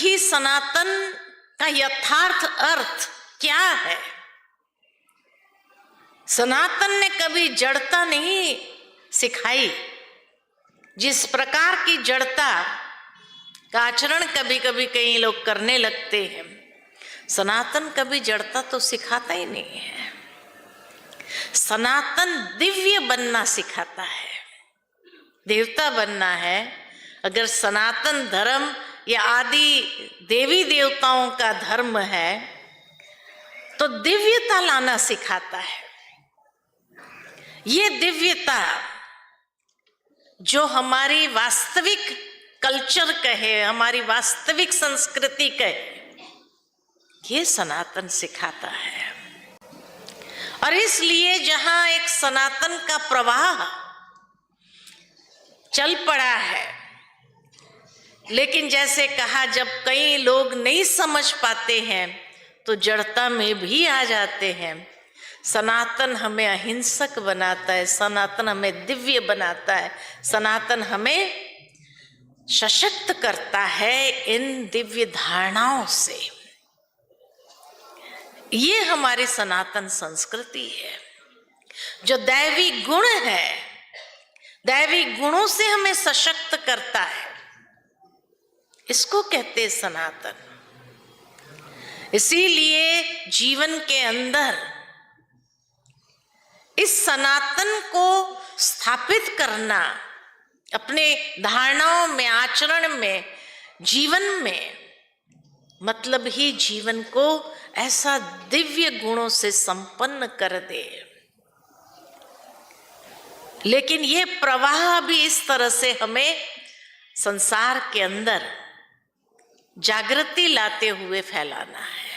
भी सनातन का यथार्थ अर्थ क्या है। सनातन ने कभी जड़ता नहीं सिखाई। जिस प्रकार की जड़ता का आचरण कभी कभी कई लोग करने लगते हैं, सनातन कभी जड़ता तो सिखाता ही नहीं है। सनातन दिव्य बनना सिखाता है, देवता बनना है। अगर सनातन धर्म या आदि देवी देवताओं का धर्म है तो दिव्यता लाना सिखाता है। ये दिव्यता जो हमारी वास्तविक कल्चर कहे, हमारी वास्तविक संस्कृति कहे, ये सनातन सिखाता है। और इसलिए जहां एक सनातन का प्रवाह चल पड़ा है, लेकिन जैसे कहा, जब कई लोग नहीं समझ पाते हैं तो जड़ता में भी आ जाते हैं। सनातन हमें अहिंसक बनाता है, सनातन हमें दिव्य बनाता है, सनातन हमें सशक्त करता है इन दिव्य धारणाओं से। ये हमारी सनातन संस्कृति है। जो दैवी गुण है, दैवी गुणों से हमें सशक्त करता है, इसको कहते हैं सनातन। इसीलिए जीवन के अंदर इस सनातन को स्थापित करना, अपने धारणाओं में, आचरण में, जीवन में, मतलब ही जीवन को ऐसा दिव्य गुणों से संपन्न कर दे। लेकिन ये प्रवाह भी इस तरह से हमें संसार के अंदर जागृति लाते हुए फैलाना है।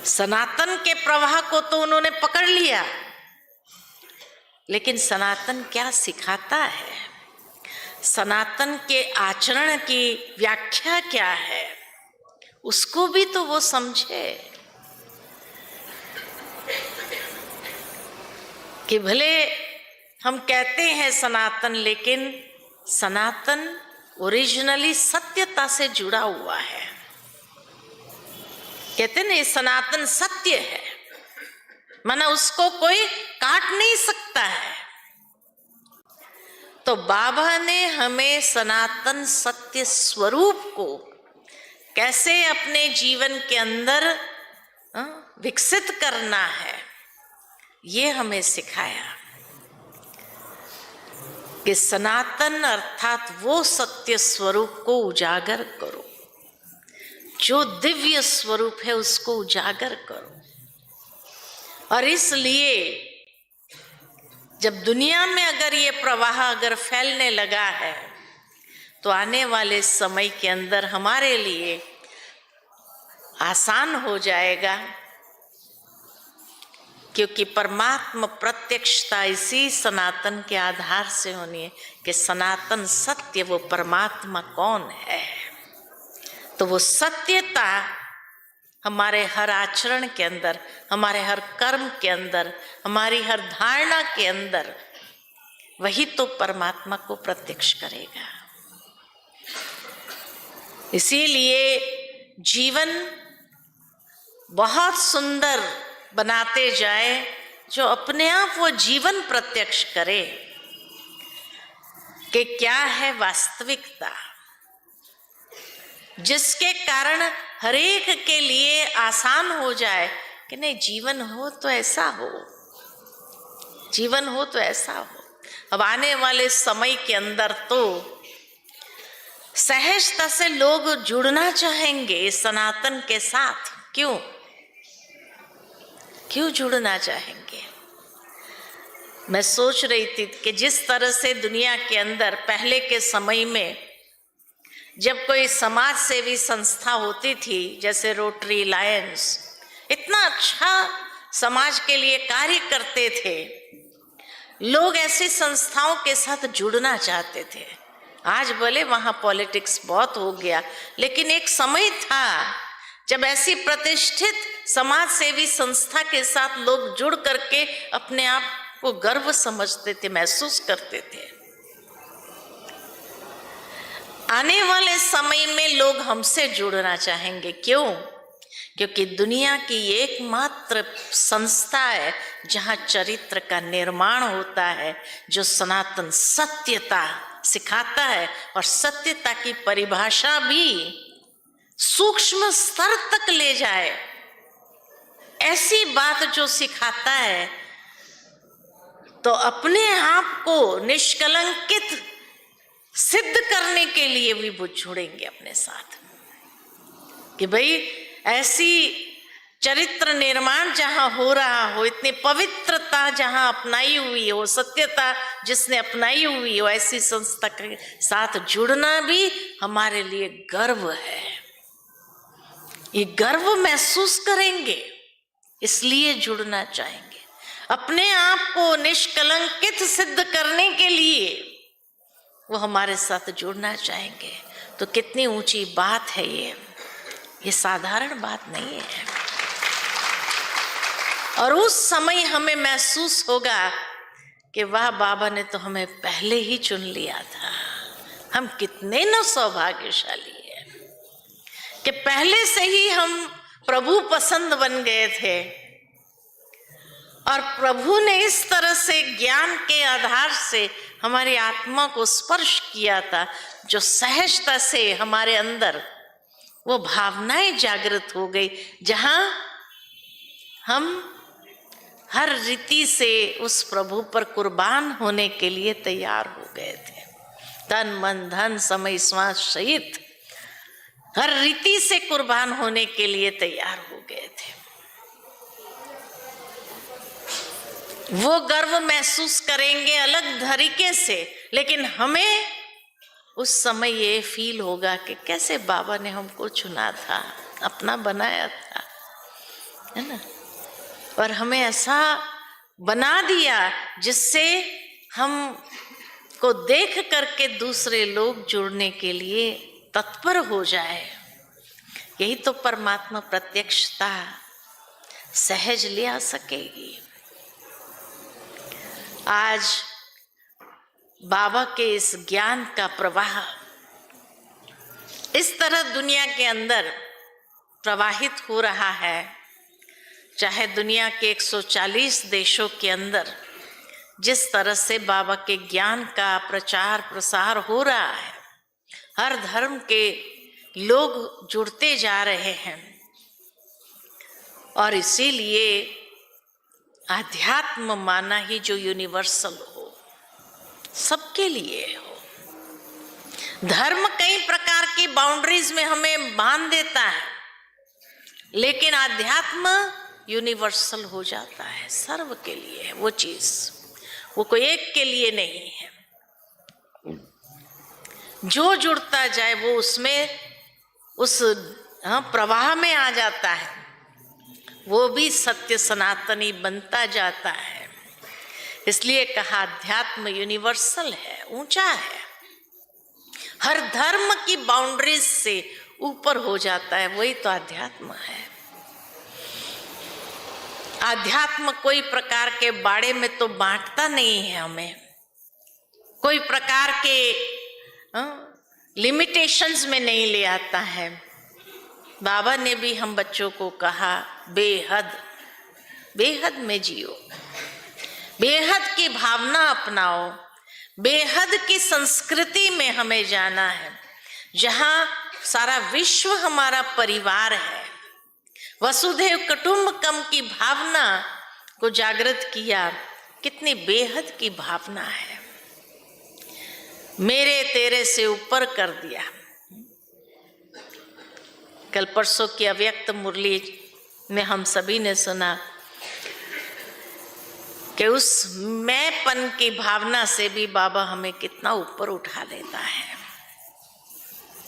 सनातन के प्रवाह को तो उन्होंने पकड़ लिया, लेकिन सनातन क्या सिखाता है, सनातन के आचरण की व्याख्या क्या है, उसको भी तो वो समझे। कि भले हम कहते हैं सनातन, लेकिन सनातन ओरिजिनली सत्यता से जुड़ा हुआ है। कहते हैं ना, सनातन सत्य है, माना उसको कोई काट नहीं सकता है। तो बाबा ने हमें सनातन सत्य स्वरूप को कैसे अपने जीवन के अंदर विकसित करना है, ये हमें सिखाया। कि सनातन अर्थात वो सत्य स्वरूप को उजागर करो, जो दिव्य स्वरूप है उसको उजागर करो। और इसलिए जब दुनिया में अगर ये प्रवाह अगर फैलने लगा है, तो आने वाले समय के अंदर हमारे लिए आसान हो जाएगा, क्योंकि परमात्मा प्रत्यक्षता इसी सनातन के आधार से होनी है। कि सनातन सत्य, वो परमात्मा कौन है। तो वो सत्यता हमारे हर आचरण के अंदर, हमारे हर कर्म के अंदर, हमारी हर धारणा के अंदर, वही तो परमात्मा को प्रत्यक्ष करेगा। इसीलिए जीवन बहुत सुंदर बनाते जाए, जो अपने आप वो जीवन प्रत्यक्ष करे कि क्या है वास्तविकता, जिसके कारण हर एक के लिए आसान हो जाए कि नहीं, जीवन हो तो ऐसा हो, जीवन हो तो ऐसा हो। अब आने वाले समय के अंदर तो सहजता से लोग जुड़ना चाहेंगे सनातन के साथ। क्यों जुड़ना चाहेंगे? मैं सोच रही थी कि जिस तरह से दुनिया के अंदर पहले के समय में जब कोई समाज सेवी संस्था होती थी, जैसे रोटरी, लायंस, इतना अच्छा समाज के लिए कार्य करते थे, लोग ऐसी संस्थाओं के साथ जुड़ना चाहते थे। आज भले वहाँ पॉलिटिक्स बहुत हो गया, लेकिन एक समय था जब ऐसी प्रतिष्ठित समाज सेवी संस्था के साथ लोग जुड़ करके अपने आप को गर्व समझते थे, महसूस करते थे। आने वाले समय में लोग हमसे जुड़ना चाहेंगे। क्यों? क्योंकि दुनिया की एकमात्र संस्था है जहाँ चरित्र का निर्माण होता है, जो सनातन सत्यता सिखाता है और सत्यता की परिभाषा भी सूक्ष्म स्तर तक ले जाए, ऐसी बात जो सिखाता है। तो अपने आप को निष्कलंकित सिद्ध करने के लिए भी वो जुड़ेंगे अपने साथ कि भाई ऐसी चरित्र निर्माण जहां हो रहा हो, इतनी पवित्रता जहां अपनाई हुई हो, सत्यता जिसने अपनाई हुई हो, ऐसी संस्था के साथ जुड़ना भी हमारे लिए गर्व है। ये गर्व महसूस करेंगे, इसलिए जुड़ना चाहेंगे। अपने आप को निष्कलंकित सिद्ध करने के लिए वो हमारे साथ जुड़ना चाहेंगे। तो कितनी ऊंची बात है ये साधारण बात नहीं है। और उस समय हमें महसूस होगा कि वाह, बाबा ने तो हमें पहले ही चुन लिया था। हम कितने न सौभाग्यशाली हैं कि पहले से ही हम प्रभु पसंद बन गए थे और प्रभु ने इस तरह से ज्ञान के आधार से हमारी आत्मा को स्पर्श किया था, जो सहजता से हमारे अंदर वो भावनाएं जागृत हो गई, जहां हम हर रीति से उस प्रभु पर कुर्बान होने के लिए तैयार हो गए थे। तन मन धन समय श्वास सहित हर रीति से कुर्बान होने के लिए तैयार हो गए थे। वो गर्व महसूस करेंगे अलग तरीके से, लेकिन हमें उस समय ये फील होगा कि कैसे बाबा ने हमको चुना था, अपना बनाया था, है ना, और हमें ऐसा बना दिया जिससे हम को देख करके दूसरे लोग जुड़ने के लिए तत्पर हो जाए। यही तो परमात्मा प्रत्यक्षता सहज ले आ सकेगी। आज बाबा के इस ज्ञान का प्रवाह इस तरह दुनिया के अंदर प्रवाहित हो रहा है, चाहे दुनिया के 140 देशों के अंदर जिस तरह से बाबा के ज्ञान का प्रचार प्रसार हो रहा है, हर धर्म के लोग जुड़ते जा रहे हैं और इसीलिए आध्यात्म माना ही जो यूनिवर्सल हो, सबके लिए हो। धर्म कई प्रकार की बाउंड्रीज में हमें बांध देता है, लेकिन आध्यात्म यूनिवर्सल हो जाता है, सर्व के लिए है वो चीज, वो कोई एक के लिए नहीं है। जो जुड़ता जाए वो उसमें उस प्रवाह में आ जाता है, वो भी सत्य सनातनी बनता जाता है। इसलिए कहा अध्यात्म यूनिवर्सल है, ऊंचा है, हर धर्म की बाउंड्रीज से ऊपर हो जाता है, वही तो अध्यात्म है। अध्यात्म कोई प्रकार के बाड़े में तो बांटता नहीं है, हमें कोई प्रकार के लिमिटेशंस में नहीं ले आता है। बाबा ने भी हम बच्चों को कहा बेहद, बेहद में जियो, बेहद की भावना अपनाओ, बेहद की संस्कृति में हमें जाना है, जहां सारा विश्व हमारा परिवार है। वसुधैव कुटुंबकम की भावना को जागृत किया, कितनी बेहद की भावना है, मेरे तेरे से ऊपर कर दिया। कल परसों की अव्यक्त मुरली में हम सभी ने सुना कि उस मैंपन की भावना से भी बाबा हमें कितना ऊपर उठा लेता है।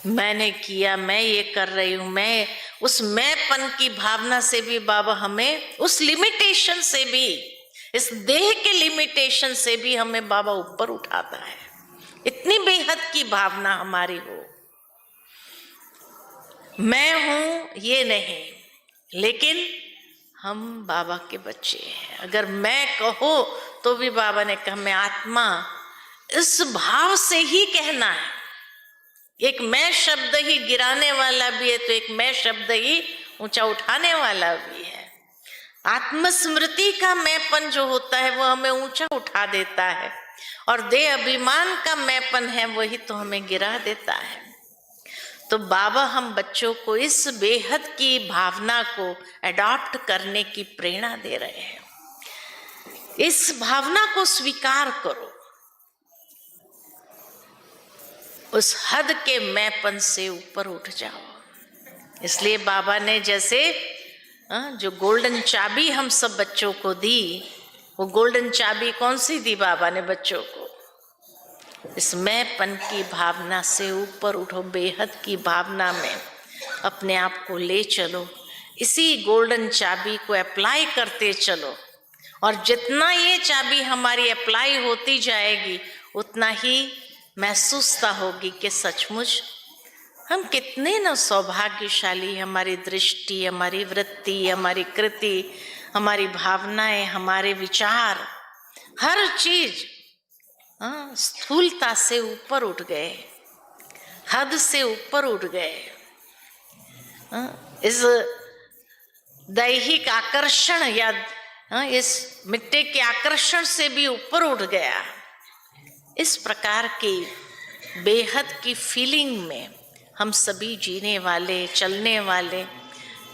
मैंने किया, मैं ये कर रही हूँ, मैं उस मैंपन की भावना से भी बाबा हमें उस लिमिटेशन से भी, इस देह के लिमिटेशन से भी हमें बाबा ऊपर उठाता है। इतनी बेहद की भावना हमारी हो, मैं हूं ये नहीं, लेकिन हम बाबा के बच्चे हैं। अगर मैं कहो तो भी बाबा ने कहा मैं आत्मा, इस भाव से ही कहना है एक मैं शब्द ही गिराने वाला भी है, तो एक मैं शब्द ही ऊंचा उठाने वाला भी है। आत्मस्मृति का मैंपन जो होता है वो हमें ऊंचा उठा देता है, और देह अभिमान का मैंपन है वही तो हमें गिरा देता है। तो बाबा हम बच्चों को इस बेहद की भावना को अडॉप्ट करने की प्रेरणा दे रहे हैं। इस भावना को स्वीकार करो, उस हद के मैंपन से ऊपर उठ जाओ। इसलिए बाबा ने जैसे जो गोल्डन चाबी हम सब बच्चों को दी, वो गोल्डन चाबी कौन सी दी बाबा ने बच्चों को? इस मैंपन की भावना से ऊपर उठो, बेहद की भावना में अपने आप को ले चलो। इसी गोल्डन चाबी को अप्लाई करते चलो, और जितना ये चाबी हमारी अप्लाई होती जाएगी उतना ही महसूसता होगी कि सचमुच हम कितने न सौभाग्यशाली। हमारी दृष्टि, हमारी वृत्ति, हमारी कृति, हमारी भावनाएं, हमारे विचार, हर चीज स्थूलता से ऊपर उठ गए, हद से ऊपर उठ गए। इस दैहिक आकर्षण या इस मिट्टी के आकर्षण से भी ऊपर उठ गया। इस प्रकार की बेहद की फीलिंग में हम सभी जीने वाले, चलने वाले,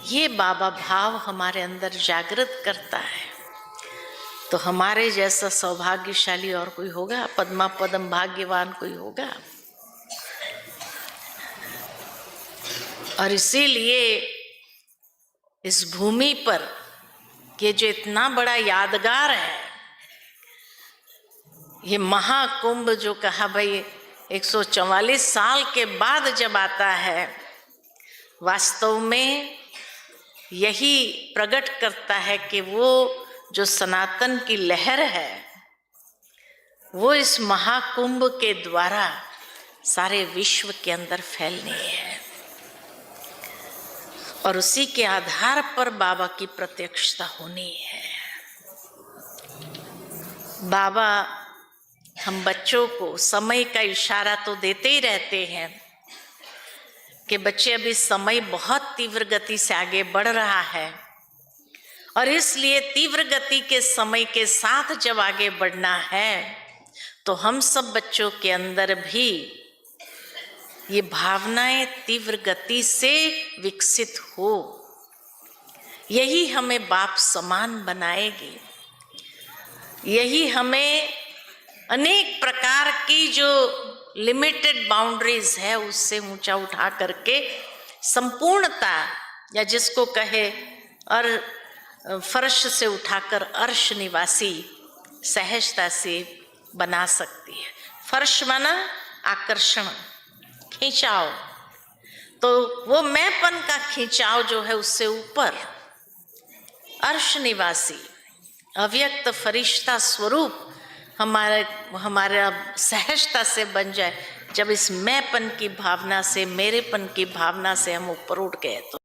ये बाबा भाव हमारे अंदर जागृत करता है। तो हमारे जैसा सौभाग्यशाली और कोई होगा? पद्मा पदम भाग्यवान कोई होगा? और इसीलिए इस भूमि पर ये जो इतना बड़ा यादगार है, ये महाकुंभ जो कहा भाई 144 साल के बाद जब आता है, वास्तव में यही प्रकट करता है कि वो जो सनातन की लहर है वो इस महाकुंभ के द्वारा सारे विश्व के अंदर फैलनी है, और उसी के आधार पर बाबा की प्रत्यक्षता होनी है। बाबा हम बच्चों को समय का इशारा तो देते ही रहते हैं कि बच्चे अभी समय बहुत तीव्र गति से आगे बढ़ रहा है, और इसलिए तीव्र गति के समय के साथ जब आगे बढ़ना है तो हम सब बच्चों के अंदर भी ये भावनाएं तीव्र गति से विकसित हो। यही हमें बाप समान बनाएगी, यही हमें अनेक प्रकार की जो लिमिटेड बाउंड्रीज है उससे ऊंचा उठा करके संपूर्णता, या जिसको कहे और फर्श से उठाकर अर्श निवासी सहजता से बना सकती है। फर्श माना आकर्षण, खिंचाव, तो वो मैंपन का खिंचाव जो है उससे ऊपर अर्श निवासी अव्यक्त फरिश्ता स्वरूप हमारा सहजता से बन जाए। जब इस मैंपन की भावना से, मेरेपन की भावना से हम ऊपर उठ गए तो